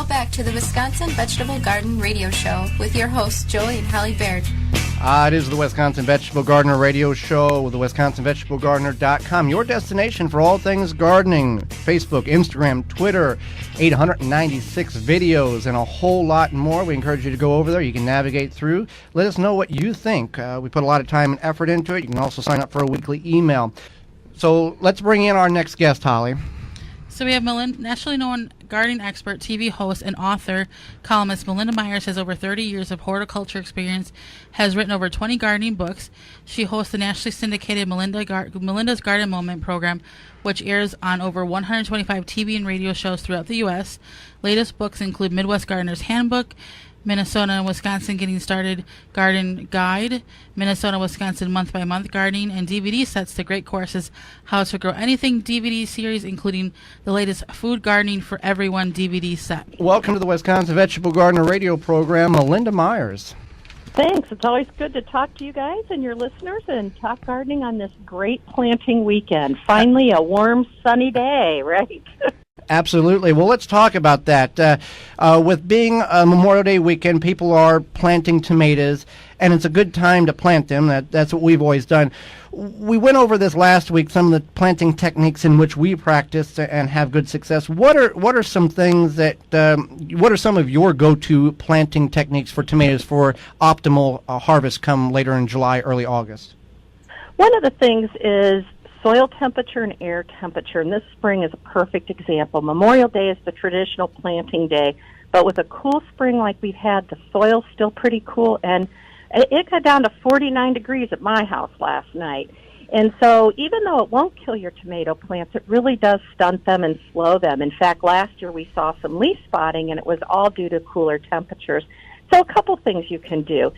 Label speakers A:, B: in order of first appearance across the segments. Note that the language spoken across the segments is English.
A: Now back to the Wisconsin Vegetable Garden Radio Show with your hosts, Joey and Holly Baird.
B: It is the Wisconsin Vegetable Gardener Radio Show with the WisconsinVegetableGardener.com, your destination for all things gardening. Facebook, Instagram, Twitter, 896 videos, and a whole lot more. We encourage you to go over there. You can navigate through. Let us know what you think. We put a lot of time and effort into it. You can also sign up for a weekly email. So let's bring in our next guest, Holly.
C: So we have nationally known gardening expert, TV host, and author, columnist Melinda Myers has over 30 years of horticulture experience, has written over 20 gardening books. She hosts the nationally syndicated Melinda's Garden Moment program, which airs on over 125 TV and radio shows throughout the U.S. Latest books include Midwest Gardener's Handbook, Minnesota and Wisconsin Getting Started Garden Guide, Minnesota and Wisconsin Month by Month Gardening, and DVD sets to great courses, How to Grow Anything DVD series, including the latest Food Gardening for Everyone DVD set.
B: Welcome to the Wisconsin Vegetable Gardener Radio program, Melinda Myers.
D: Thanks. It's always good to talk to you guys and your listeners and talk gardening on this great planting weekend. Finally, a warm, sunny day, right?
B: Absolutely. Well, let's talk about that. With being a Memorial Day weekend, people are planting tomatoes, and it's a good time to plant them. That's what we've always done. We went over this last week, some of the planting techniques in which we practice and have good success. What are some things that, what are some of your go-to planting techniques for tomatoes for optimal harvest come later in July, early August?
D: One of the things is soil temperature and air temperature, and this spring is a perfect example. Memorial Day is the traditional planting day, but with a cool spring like we've had, the soil's still pretty cool, and it got down to 49 degrees at my house last night. And so even though it won't kill your tomato plants, it really does stunt them and slow them. In fact, last year we saw some leaf spotting, and it was all due to cooler temperatures. So a couple things you can do.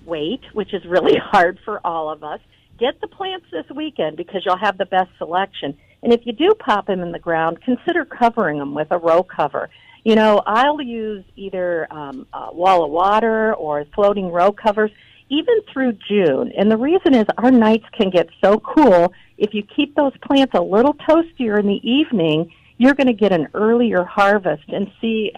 D: Wait, which is really hard for all of us. Get the plants this weekend because you'll have the best selection. And if you do pop them in the ground, consider covering them with a row cover. You know, I'll use either a wall of water or floating row covers even through June. And the reason is our nights can get so cool. If you keep those plants a little toastier in the evening, you're going to get an earlier harvest and see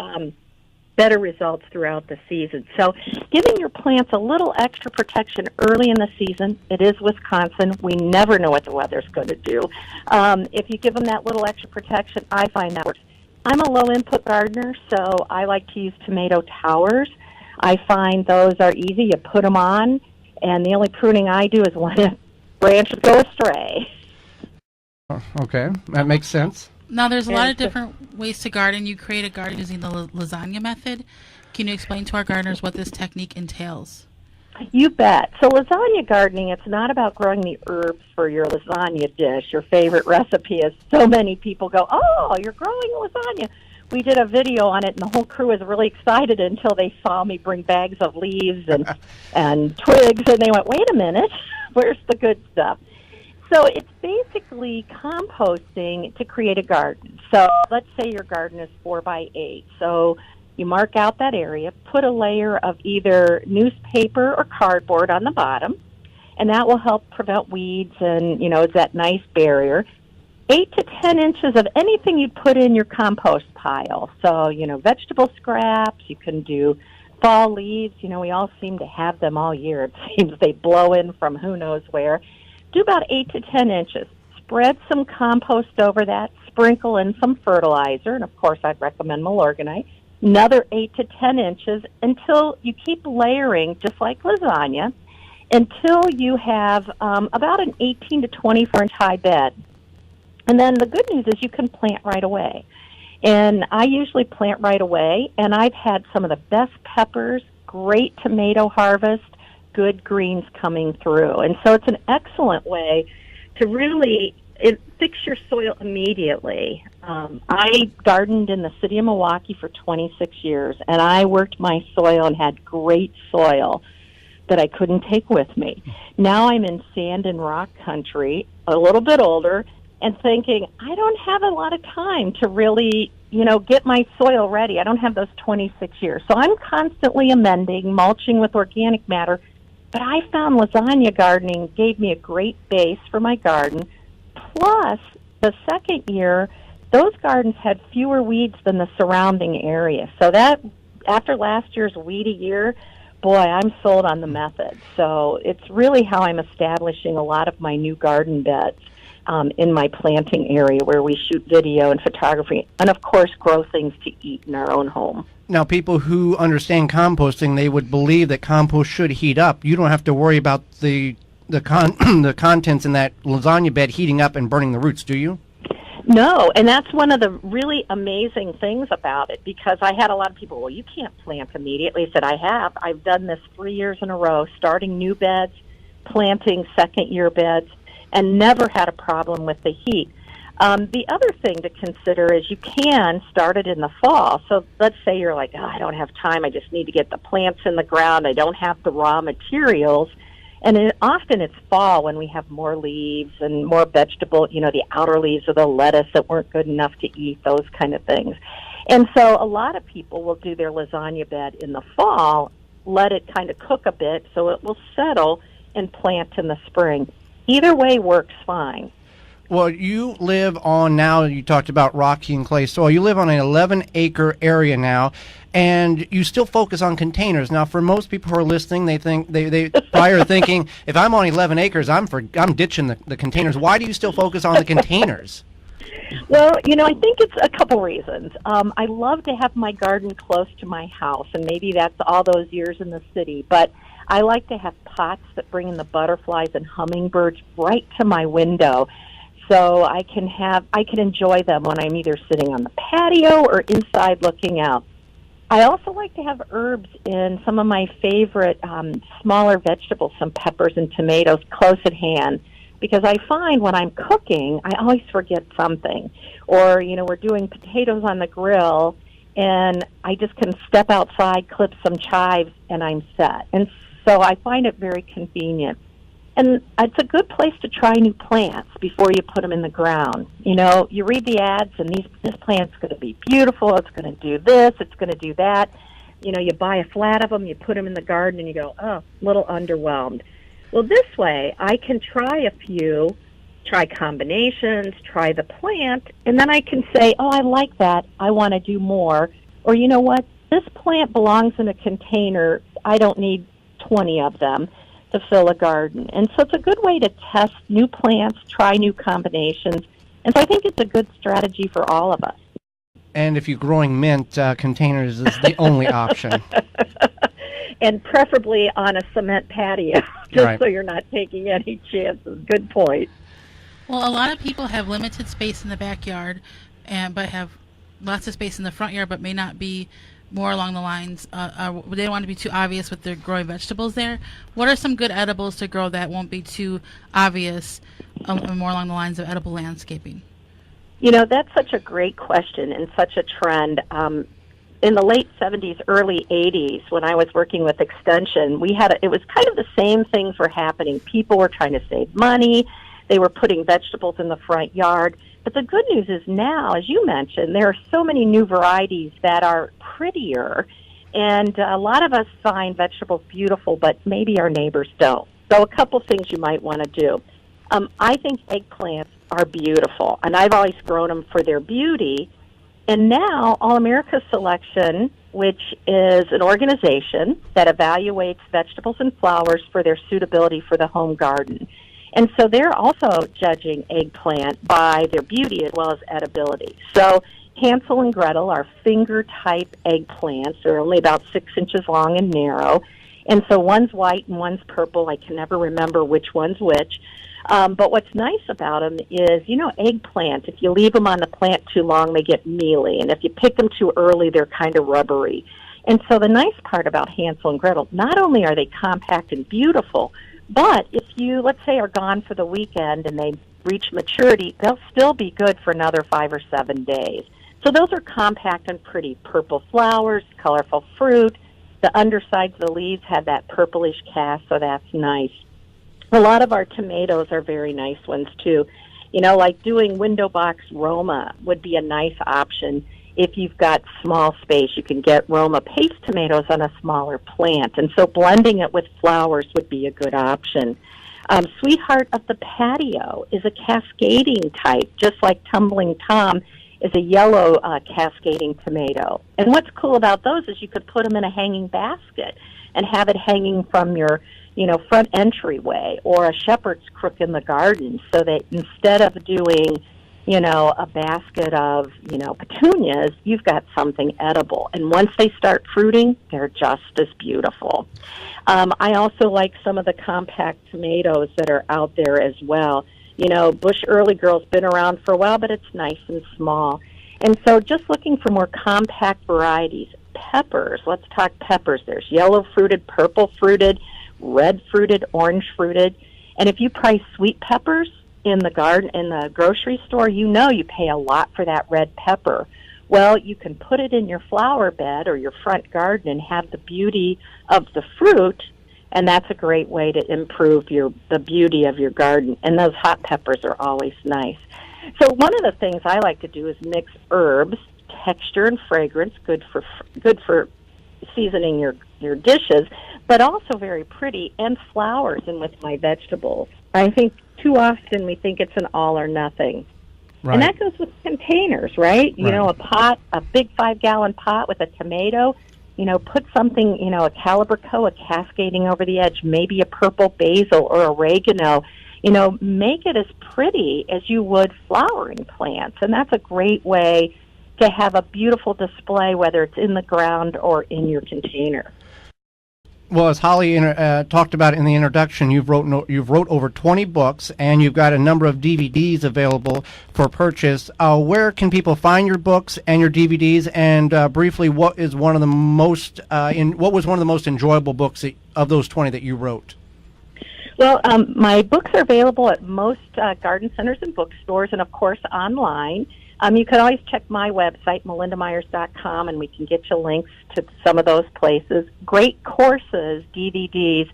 D: better results throughout the season. So giving your plants a little extra protection early in the season, it is Wisconsin. We never know what the weather's going to do. If you give them that little extra protection, I find that works. I'm a low-input gardener, so I like to use tomato towers. I find those are easy. You put them on, and the only pruning I do is when a branch goes astray.
B: Okay, that makes sense.
C: Now, there's a lot of different ways to garden. You create a garden using the Lasagna Method. Can you explain to our gardeners what this technique entails?
D: You bet. So lasagna gardening, it's not about growing the herbs for your lasagna dish, your favorite recipe, as so many people go, oh, you're growing lasagna. We did a video on it, and the whole crew was really excited until they saw me bring bags of leaves and twigs, and they went, wait a minute, where's the good stuff? So it's basically composting to create a garden. So let's say your garden is 4 by 8. So you mark out that area, put a layer of either newspaper or cardboard on the bottom, and that will help prevent weeds and, you know, it's that nice barrier. 8 to 10 inches of anything you put in your compost pile. So, you know, vegetable scraps, you can do fall leaves. You know, we all seem to have them all year. It seems they blow in from who knows where. Do about 8 to 10 inches. Spread some compost over that. Sprinkle in some fertilizer, and of course I'd recommend Milorganite. Another 8 to 10 inches until you keep layering, just like lasagna, until you have about an 18 to 24 inch high bed. And then the good news is you can plant right away. And I usually plant right away, and I've had some of the best peppers, great tomato harvest, good greens coming through. And so it's an excellent way to really fix your soil immediately. I gardened in the city of Milwaukee for 26 years, and I worked my soil and had great soil that I couldn't take with me. Now I'm in sand and rock country, a little bit older, and thinking, I don't have a lot of time to really, you know, get my soil ready. I don't have those 26 years. So I'm constantly amending, mulching with organic matter. But I found lasagna gardening gave me a great base for my garden. Plus, the second year, those gardens had fewer weeds than the surrounding area. So that, after last year's weed a year, boy, I'm sold on the method. So it's really how I'm establishing a lot of my new garden beds in my planting area where we shoot video and photography and, of course, grow things to eat in our own home.
B: Now, people who understand composting, they would believe that compost should heat up. You don't have to worry about the contents in that lasagna bed heating up and burning the roots, do you?
D: No, and that's one of the really amazing things about it, because I had a lot of people, well, you can't plant immediately. I said, I have. I've done this 3 years in a row, starting new beds, planting second-year beds, and never had a problem with the heat. The other thing to consider is you can start it in the fall. So let's say you're like, oh, I don't have time. I just need to get the plants in the ground. I don't have the raw materials. And often it's fall when we have more leaves and more vegetable, the outer leaves of the lettuce that weren't good enough to eat, those kind of things. And so a lot of people will do their lasagna bed in the fall, let it kind of cook a bit so it will settle, and plant in the spring. Either way works fine.
B: Well, you live on, now you talked about rocky and clay soil, you live on an 11-acre area now, and you still focus on containers. Now, for most people who are listening, they think they probably are thinking, if I'm on 11 acres, I'm ditching the containers. Why do you still focus on the containers?
D: Well, I think it's a couple reasons. I love to have my garden close to my house, and maybe that's all those years in the city, but I like to have pots that bring in the butterflies and hummingbirds right to my window, so I can enjoy them when I'm either sitting on the patio or inside looking out. I also like to have herbs in some of my favorite smaller vegetables, some peppers and tomatoes, close at hand, because I find when I'm cooking, I always forget something. Or, we're doing potatoes on the grill, and I just can step outside, clip some chives, and I'm set. And so I find it very convenient. And it's a good place to try new plants before you put them in the ground. You read the ads, and this plant's going to be beautiful, it's going to do this, it's going to do that. You buy a flat of them, you put them in the garden, and you go, oh, a little underwhelmed. Well, this way, I can try a few, try combinations, try the plant, and then I can say, oh, I like that, I want to do more. Or, you know what, this plant belongs in a container, I don't need 20 of them to fill a garden. And so it's a good way to test new plants, try new combinations. And so I think it's a good strategy for all of us.
B: And if you're growing mint, containers is the only option.
D: And preferably on a cement patio, just
B: right.
D: So you're not taking any chances. Good point.
C: Well, a lot of people have limited space in the backyard, but have lots of space in the front yard, but may not be more along the lines, they don't want to be too obvious with their growing vegetables there. What are some good edibles to grow that won't be too obvious, more along the lines of edible landscaping?
D: That's such a great question and such a trend. In the late 70s, early 80s, when I was working with Extension, it was kind of the same things were happening. People were trying to save money. They were putting vegetables in the front yard. But the good news is now, as you mentioned, there are so many new varieties that are prettier, and a lot of us find vegetables beautiful, but maybe our neighbors don't. So a couple things you might want to do. I think eggplants are beautiful, and I've always grown them for their beauty. And now All America Selection, which is an organization that evaluates vegetables and flowers for their suitability for the home garden. And so they're also judging eggplant by their beauty as well as edibility. So Hansel and Gretel are finger-type eggplants. They're only about 6 inches long and narrow. And so one's white and one's purple. I can never remember which one's which. But what's nice about them is, eggplant, if you leave them on the plant too long, they get mealy. And if you pick them too early, they're kind of rubbery. And so the nice part about Hansel and Gretel, not only are they compact and beautiful, but if you, let's say, are gone for the weekend and they reach maturity, they'll still be good for another 5 or 7 days. So those are compact and pretty. Purple flowers, colorful fruit. The undersides of the leaves have that purplish cast, so that's nice. A lot of our tomatoes are very nice ones, too. Like doing window box Roma would be a nice option. If you've got small space, you can get Roma paste tomatoes on a smaller plant. And so blending it with flowers would be a good option. Sweetheart of the Patio is a cascading type, just like Tumbling Tom. is a yellow cascading tomato. And what's cool about those is you could put them in a hanging basket and have it hanging from your, front entryway or a shepherd's crook in the garden, so that instead of doing, a basket of, petunias, you've got something edible. And once they start fruiting, they're just as beautiful. I also like some of the compact tomatoes that are out there as well. Bush Early Girl's been around for a while, but it's nice and small. And so just looking for more compact varieties. Peppers, let's talk peppers. There's yellow fruited, purple fruited, red fruited, orange fruited. And if you price sweet peppers in the garden, in the grocery store, you pay a lot for that red pepper. Well, you can put it in your flower bed or your front garden and have the beauty of the fruit, and that's a great way to improve the beauty of your garden. And those hot peppers are always nice. So one of the things I like to do is mix herbs, texture and fragrance, good for seasoning your dishes, but also very pretty, and flowers in with my vegetables. I think too often we think it's an all or nothing. Right. And that goes with containers, right? A big 5-gallon pot with a tomato, put something, a calibrachoa cascading over the edge, maybe a purple basil or oregano, make it as pretty as you would flowering plants. And that's a great way to have a beautiful display, whether it's in the ground or in your container.
B: Well, as Holly talked about in the introduction, you've wrote over 20 books, and you've got a number of DVDs available for purchase. Where can people find your books and your DVDs? And briefly, what was one of the most enjoyable books of those 20 that you wrote?
D: Well, my books are available at most garden centers and bookstores, and of course online. You can always check my website, melindamyers.com, and we can get you links to some of those places. Great Courses, DVDs.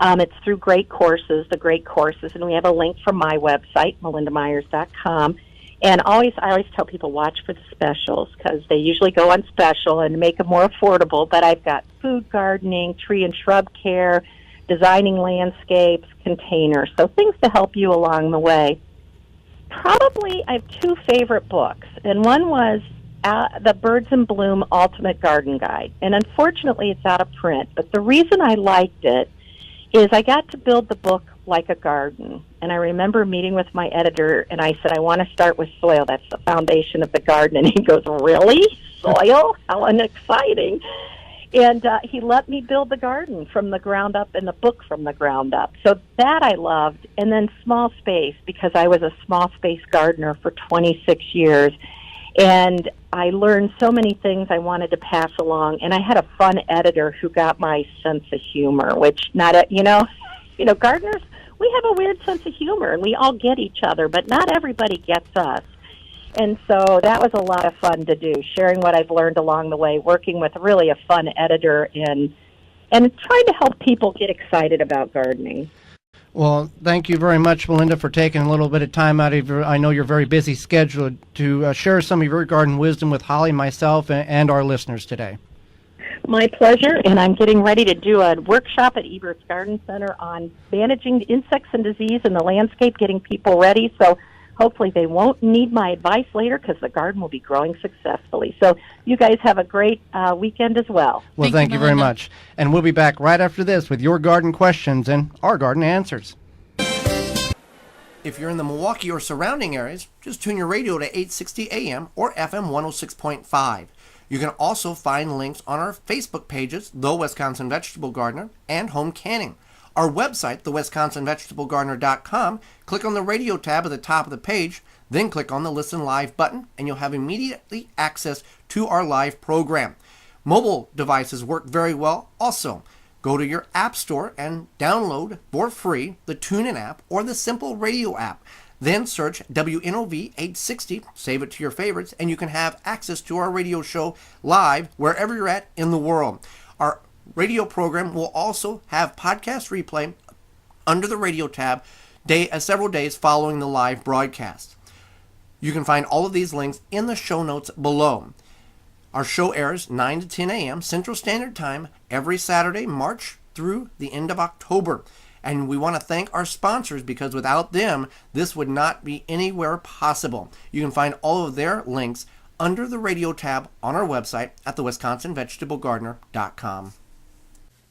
D: It's through Great Courses, the Great Courses, and we have a link from my website, melindamyers.com. And I always tell people, watch for the specials, because they usually go on special and make them more affordable. But I've got food gardening, tree and shrub care, designing landscapes, containers, so things to help you along the way. Probably I have two favorite books, and one was the Birds in Bloom Ultimate Garden Guide, and unfortunately it's out of print, but the reason I liked it is I got to build the book like a garden, and I remember meeting with my editor, and I said, I want to start with soil, that's the foundation of the garden, and he goes, really? Soil? How unexciting. And he let me build the garden from the ground up and the book from the ground up. So that I loved. And then small space, because I was a small space gardener for 26 years. And I learned so many things I wanted to pass along. And I had a fun editor who got my sense of humor, which gardeners, we have a weird sense of humor, and we all get each other, but not everybody gets us. And so that was a lot of fun to do, sharing what I've learned along the way, working with really a fun editor, and trying to help people get excited about gardening.
B: Well, thank you very much, Melinda, for taking a little bit of time out of I know your very busy schedule to share some of your garden wisdom with Holly, myself, and our listeners today.
D: My pleasure, and I'm getting ready to do a workshop at Ebert's Garden Center on managing insects and disease in the landscape, getting people ready. So hopefully they won't need my advice later, because the garden will be growing successfully. So you guys have a great weekend as well.
B: Well, thank you very much. And we'll be back right after this with your garden questions and our garden answers. If you're in the Milwaukee or surrounding areas, just tune your radio to 860 AM or FM 106.5. You can also find links on our Facebook pages, The Wisconsin Vegetable Gardener and Home Canning. Our website, thewisconsinvegetablegardener.com, click on the radio tab at the top of the page, then click on the Listen Live button, and you'll have immediately access to our live program. Mobile devices work very well also. Go to your app store and download for free the TuneIn app or the Simple Radio app. Then search WNOV 860, save it to your favorites, and you can have access to our radio show live wherever you're at in the world. Our radio program will also have podcast replay under the radio tab several days following the live broadcast. You can find all of these links in the show notes below. Our show airs 9 to 10 a.m. Central Standard Time every Saturday, March through the end of October. And we want to thank our sponsors because without them, this would not be anywhere possible. You can find all of their links under the radio tab on our website at thewisconsinvegetablegardener.com.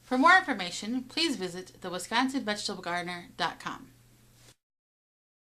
C: For more information, please visit thewisconsinvegetablegardener.com.